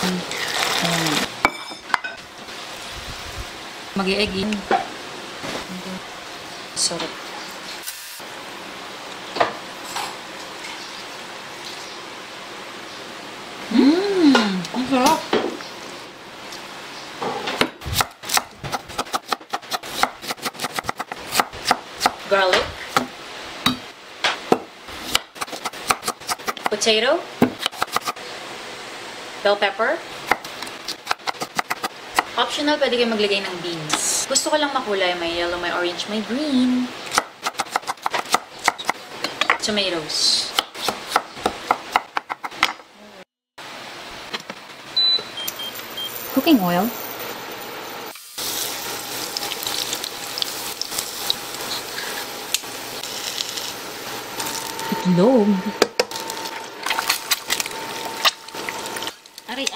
Ayan. Mag-i-egg in. Sarap. Ang sarap. Garlic. Potato. Bell pepper. Optional, pwede kayo maglagay ng beans. Gusto ko lang makulay. May yellow, may orange, may green. Tomatoes. Cooking oil. Itlog. Aray.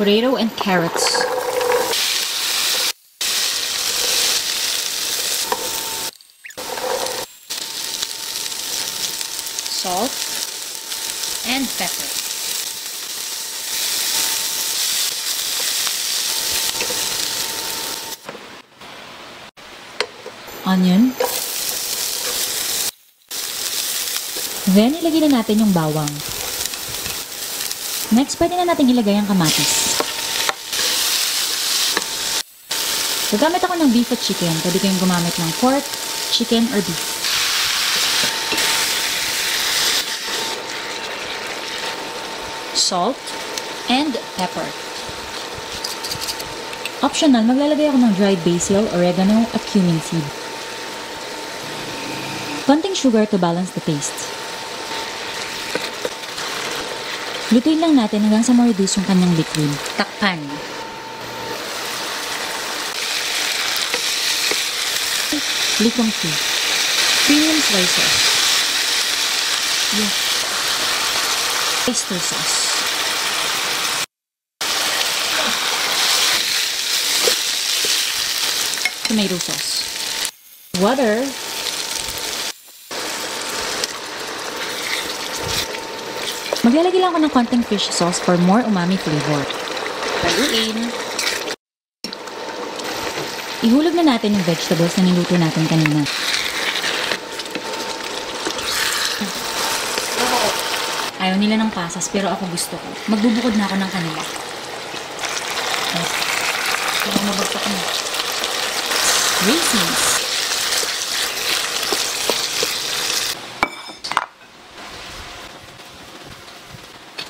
Potato and carrots. Salt and pepper. Onion. Then, ilagay na natin yung bawang. Next, pwede na natin ilagay ang kamatis. Gagamit ako ng beef at chicken. Pwede kayong gumamit ng pork, chicken, or beef. Salt and pepper. Optional, maglalagay ako ng dried basil, oregano, at cumin seed. Konting sugar to balance the taste. Lutuin lang natin hanggang sa ma-reduce yung kanyang liquid. Takpan. Likong tea. Premium soy sauce. Oyster sauce. Tomato sauce. Water. Maglalagay lang ako ng konting fish sauce for more umami flavor. Haluin. Ihulog na natin yung vegetables na niluto natin kanina. Ayaw nila ng pasas pero ako gusto ko. Magbubukod na ako ng kanila. Kaya mabagsak na. Raisins.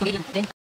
Okay lang din.